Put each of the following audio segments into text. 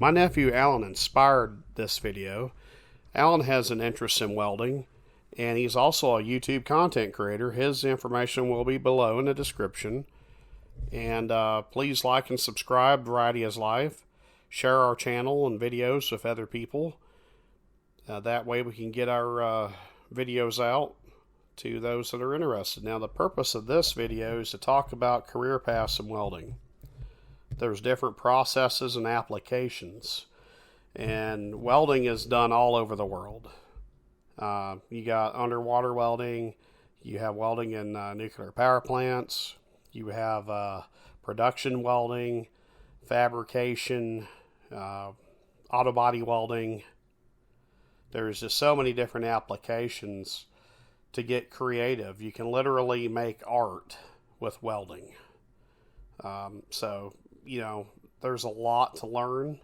My nephew Alan inspired this video. Alan has an interest in welding, and he's also a YouTube content creator. His information will be below in the description. And please like and subscribe. Variety is Life. Share our channel and videos with other people. That way we can get our videos out to those that are interested. Now, the purpose of this video is to talk about career paths in welding. There's different processes and applications, and welding is done all over the world. You got underwater welding, you have welding in nuclear power plants, you have production welding, fabrication, auto body welding. There's just so many different applications to get creative. You can literally make art with welding. There's a lot to learn,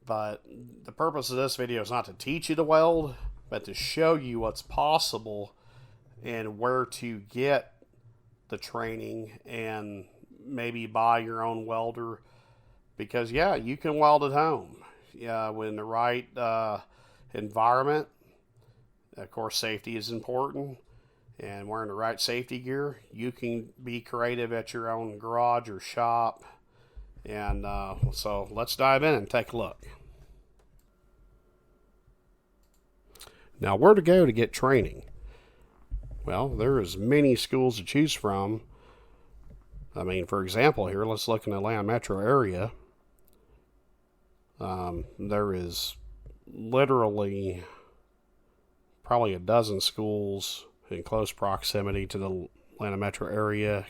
but the purpose of this video is not to teach you to weld, but to show you what's possible and where to get the training and maybe buy your own welder, because you can weld at home. In the right environment. Of course, safety is important, and wearing the right safety gear, you can be creative at your own garage or shop. And so let's dive in and take a look. Now, where to go to get training? Well, there is many schools to choose from. For example, here, let's look in the Atlanta metro area. There is literally probably a dozen schools in close proximity to the Atlanta metro area,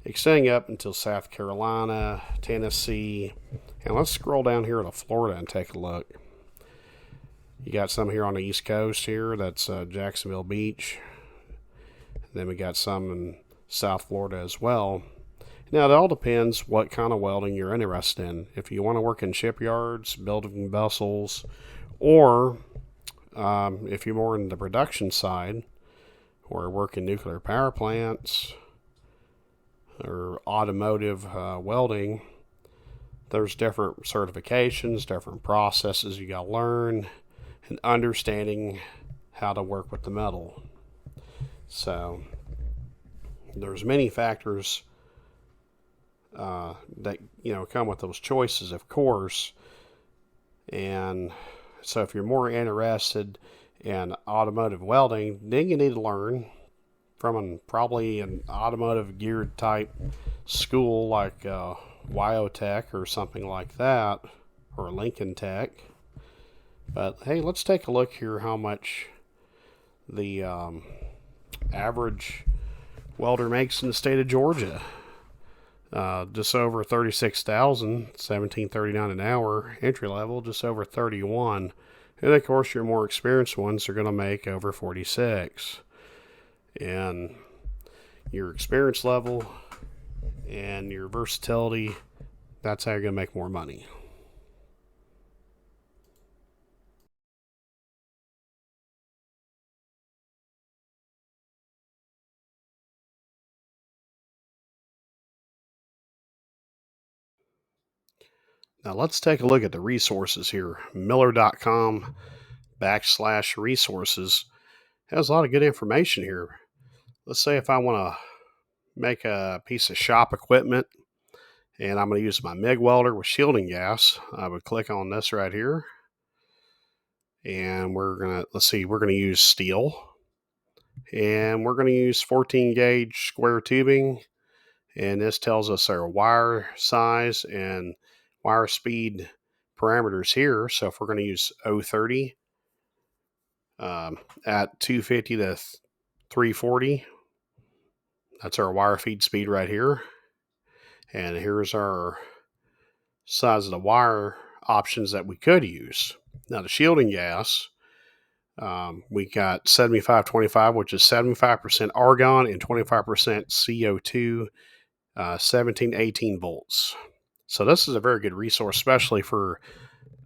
extending up until South Carolina, Tennessee, and let's scroll down here to Florida and take a look. You got some here on the East Coast here, that's Jacksonville Beach. And then we got some in South Florida as well. Now, it all depends what kind of welding you're interested in. If you want to work in shipyards, building vessels, or if you're more in the production side, or work in nuclear power plants, or automotive welding, there's different certifications, different processes you got to learn, and understanding how to work with the metal. So, there's many factors that come with those choices, of course. And so if you're more interested in automotive welding, then you need to learn from probably an automotive geared type school like Wyotech or something like that, or Lincoln Tech. But hey, let's take a look here how much the average welder makes in the state of Georgia. Just over 36,000, $17.39 an hour. Entry level, just over 31. And of course, your more experienced ones are going to make over 46. And your experience level and your versatility, that's how you're going to make more money. Now let's take a look at the resources here. Miller.com/resources has a lot of good information here. Let's say if I want to make a piece of shop equipment and I'm going to use my MIG welder with shielding gas, I would click on this right here. And we're going to use steel. And we're going to use 14 gauge square tubing. And this tells us our wire size and wire speed parameters here. So if we're going to use 030 at 250 to 340, that's our wire feed speed right here. And here's our size of the wire options that we could use. Now the shielding gas, we got 75-25, which is 75% argon and 25% CO2, 17-18 volts. So this is a very good resource, especially for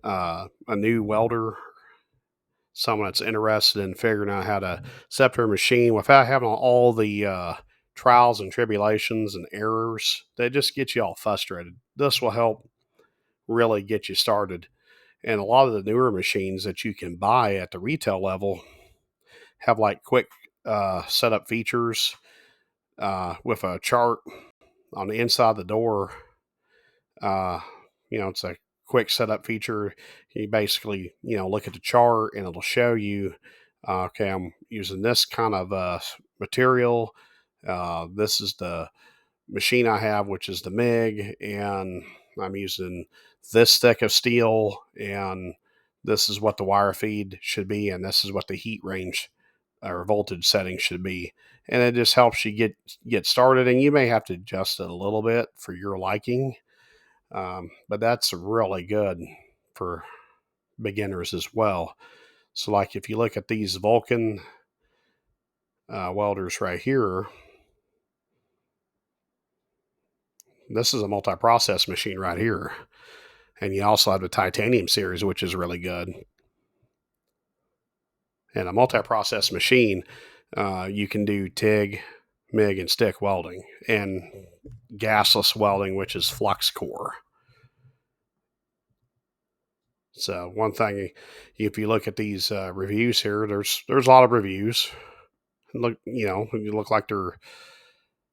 a new welder, someone that's interested in figuring out how to set up their machine without having all the trials and tribulations and errors that just get you all frustrated. This will help really get you started. And a lot of the newer machines that you can buy at the retail level have like quick setup features with a chart on the inside of the door. Uh, it's a quick setup feature. You basically, look at the chart and it'll show you, okay, I'm using this kind of material. This is the machine I have, which is the MIG, and I'm using this thick of steel, and this is what the wire feed should be, and this is what the heat range or voltage setting should be. And it just helps you get started, and you may have to adjust it a little bit for your liking, but that's really good for beginners as well. So, like if you look at these Vulcan welders right here, this is a multi-process machine right here. And you also have the titanium series, which is really good. And a multi-process machine, you can do TIG, MIG, and stick welding, and gasless welding, which is flux core. So one thing, if you look at these reviews here, there's a lot of reviews. Look, you look like they're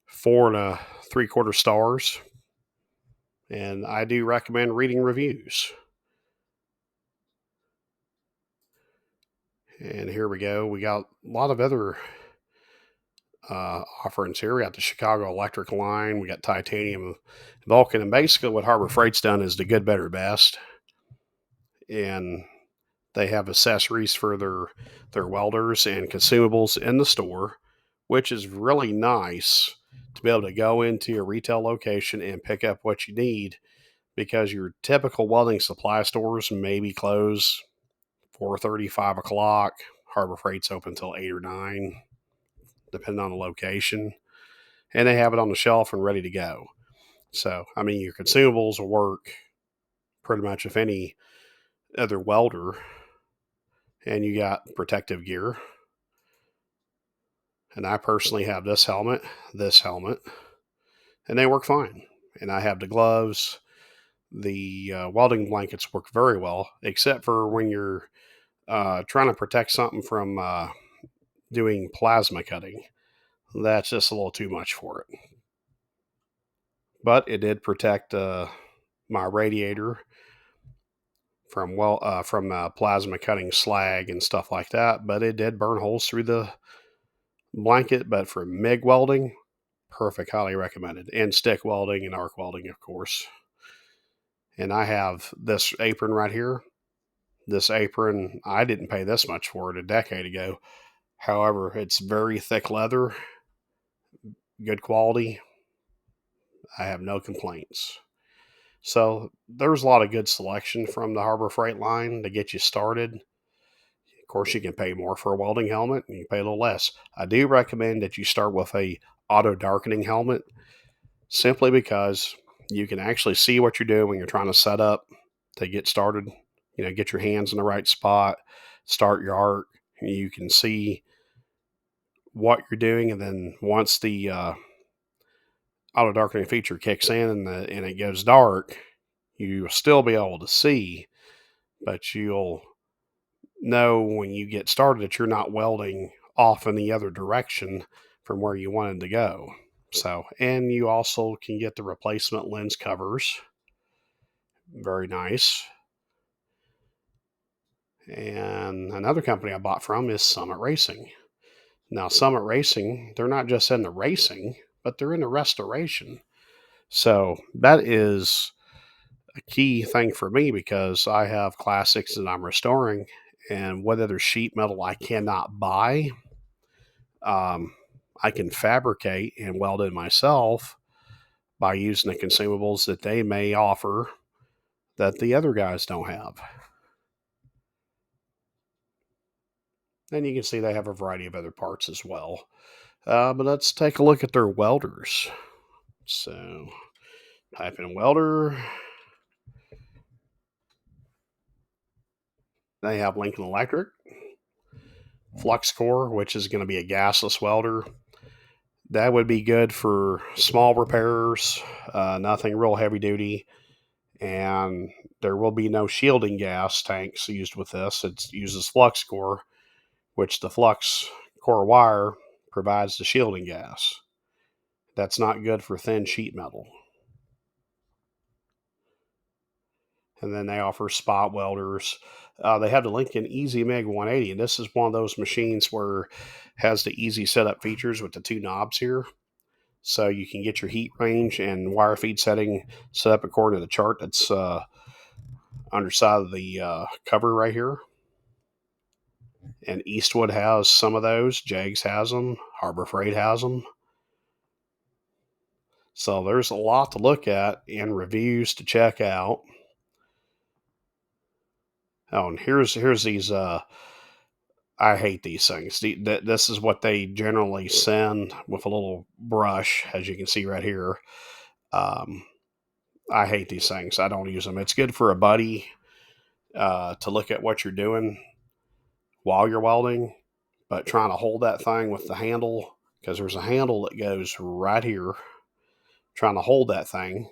4 3/4 stars, and I do recommend reading reviews. And here we go. We got a lot of other offerings here. We got the Chicago Electric line. We got titanium, Vulcan, and basically what Harbor Freight's done is the good, better, best. And they have accessories for their welders and consumables in the store, which is really nice to be able to go into a retail location and pick up what you need, because your typical welding supply stores maybe close 4:30, 5 o'clock. Harbor Freight's open until 8 or 9, depending on the location. And they have it on the shelf and ready to go. So, I mean, your consumables will work pretty much with any other welder. And you got protective gear. And I personally have this helmet, and they work fine. And I have the gloves. The welding blankets work very well, except for when you're trying to protect something from doing plasma cutting. That's just a little too much for it. But it did protect my radiator from plasma cutting slag and stuff like that. But it did burn holes through the blanket. But for MIG welding, perfect, highly recommended. And stick welding and arc welding, of course. And I have this apron right here. This apron, I didn't pay this much for it a decade ago. However, it's very thick leather, good quality. I have no complaints. So there's a lot of good selection from the Harbor Freight line to get you started. Of course, you can pay more for a welding helmet, and you can pay a little less. I do recommend that you start with a auto darkening helmet, simply because you can actually see what you're doing when you're trying to set up to get started. Get your hands in the right spot, start your arc. You can see what you're doing, and then once the auto darkening feature kicks in and it goes dark, you'll still be able to see, but you'll know when you get started that you're not welding off in the other direction from where you wanted to go. So, and you also can get the replacement lens covers. Very nice. And another company I bought from is Summit Racing. Now, Summit Racing, they're not just in the racing, but they're in the restoration. So that is a key thing for me, because I have classics that I'm restoring, and what other sheet metal I cannot buy, I can fabricate and weld in myself by using the consumables that they may offer that the other guys don't have. And you can see they have a variety of other parts as well. But let's take a look at their welders. So type in welder. They have Lincoln Electric, flux core, which is going to be a gasless welder. That would be good for small repairs, nothing real heavy duty. And there will be no shielding gas tanks used with this. It uses flux core, which the flux core wire provides the shielding gas. That's not good for thin sheet metal. And then they offer spot welders. They have the Lincoln Easy MIG 180, and this is one of those machines where it has the easy setup features with the two knobs here. So you can get your heat range and wire feed setting set up according to the chart that's underside of the cover right here. And Eastwood has some of those. Jags has them. Harbor Freight has them. So there's a lot to look at and reviews to check out. Oh, and here's these. I hate these things. This is what they generally send with a little brush, as you can see right here. I hate these things. I don't use them. It's good for a buddy to look at what you're doing while you're welding, but trying to hold that thing with the handle, because there's a handle that goes right here, trying to hold that thing.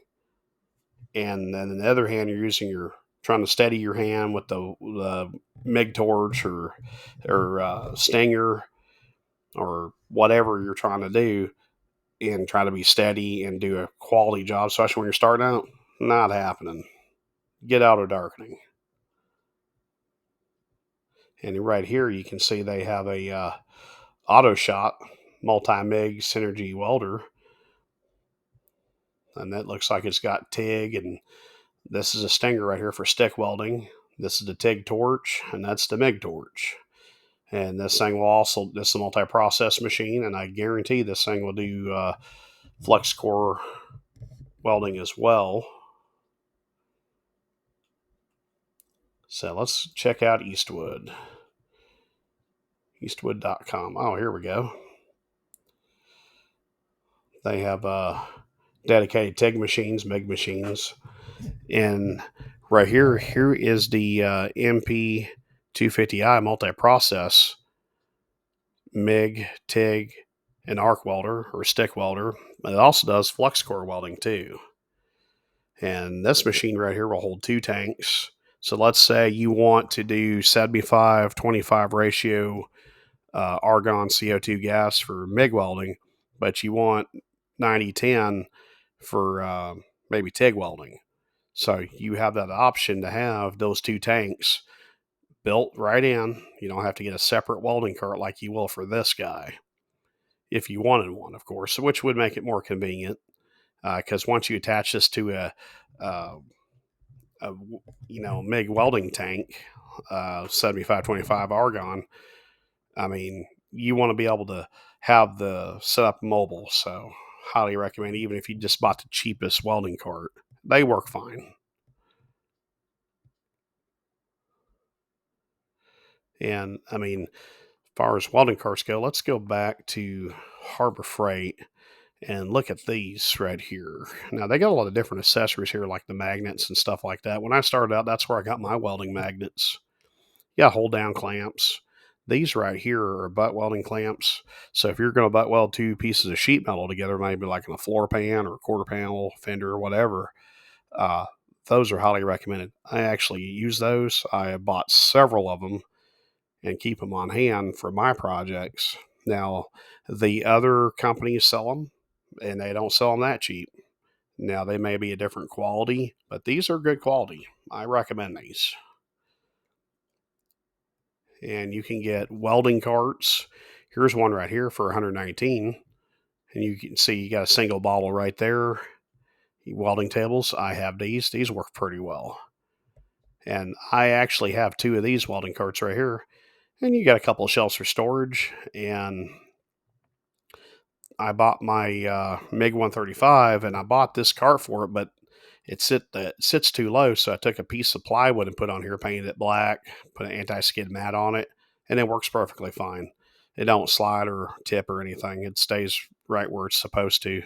And then on the other hand, you're trying to steady your hand with the MIG torch or stinger or whatever you're trying to do, and try to be steady and do a quality job, especially when you're starting out. Not happening. Get out of darkening. And right here, you can see they have a auto shot multi-MIG synergy welder. And that looks like it's got TIG, and this is a stinger right here for stick welding. This is the TIG torch, and that's the MIG torch. And this thing will also, this is a multi-process machine, and I guarantee this thing will do flux core welding as well. So let's check out Eastwood. Eastwood.com. Oh, here we go. They have dedicated TIG machines, MIG machines. And right here is the MP250i multi-process MIG, TIG, and arc welder or stick welder. It also does flux core welding too. And this machine right here will hold 2 tanks. So let's say you want to do 75-25 ratio argon CO2 gas for MIG welding, but you want 90-10 for maybe TIG welding. So you have that option to have those 2 tanks built right in. You don't have to get a separate welding cart like you will for this guy, if you wanted one, of course, which would make it more convenient. Because once you attach this to a MIG welding tank, 75-25 argon, I mean, you want to be able to have the setup mobile. So highly recommend, even if you just bought the cheapest welding cart, they work fine. And I mean, as far as welding carts go, let's go back to Harbor Freight and look at these right here. Now, they got a lot of different accessories here, like the magnets and stuff like that. When I started out, that's where I got my welding magnets. Yeah, hold down clamps. These right here are butt welding clamps. So if you're going to butt weld 2 pieces of sheet metal together, maybe like in a floor pan or quarter panel fender or whatever, those are highly recommended. I actually use those. I have bought several of them and keep them on hand for my projects. Now, the other companies sell them, and they don't sell them that cheap. Now, they may be a different quality, but these are good quality. I recommend these. And you can get welding carts. Here's one right here for $119. And you can see you got a single bottle right there. Welding tables. I have these. These work pretty well. And I actually have 2 of these welding carts right here. And you got a couple of shelves for storage. And I bought my MiG 135, and I bought this cart for it, but it sits too low. So I took a piece of plywood and put on here, painted it black, put an anti-skid mat on it, and it works perfectly fine. It don't slide or tip or anything. It stays right where it's supposed to.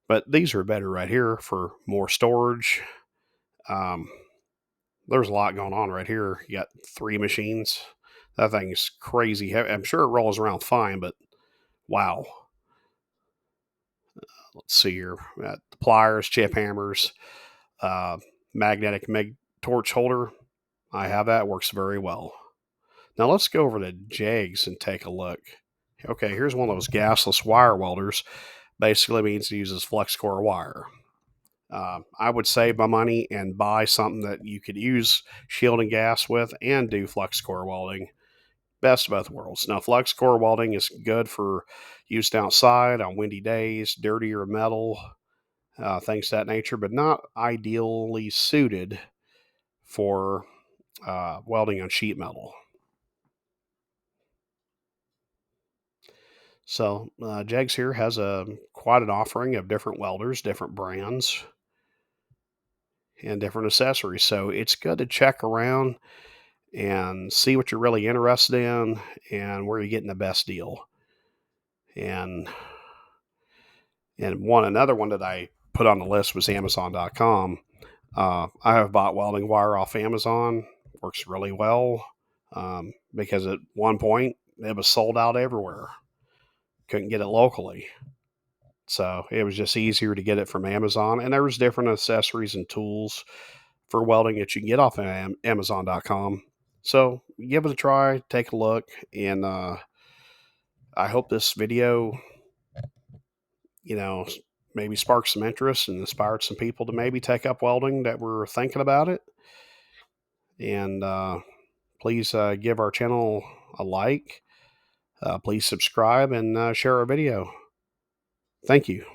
But these are better right here for more storage. There's a lot going on right here. You got 3 machines. That thing's crazy. I'm sure it rolls around fine, but wow. Let's see here. We got the pliers, chip hammers, magnetic MIG torch holder. I have that. Works very well. Now let's go over to JEGS and take a look. Okay, here's one of those gasless wire welders. Basically means it uses flex core wire. I would save my money and buy something that you could use shielding gas with and do flex core welding. Best of both worlds. Now, flex core welding is good for use outside on windy days, dirtier metal, things of that nature, but not ideally suited for welding on sheet metal. So, JEGS here has quite an offering of different welders, different brands, and different accessories. So, it's good to check around and see what you're really interested in and where you're getting the best deal. And another one that I put on the list was Amazon.com. I have bought welding wire off Amazon. Works really well because at one point it was sold out everywhere. Couldn't get it locally. So it was just easier to get it from Amazon. And there was different accessories and tools for welding that you can get off of Amazon.com. So give it a try, take a look, and I hope this video, maybe sparked some interest and inspired some people to maybe take up welding that were thinking about it. And please give our channel a like. Please subscribe and share our video. Thank you.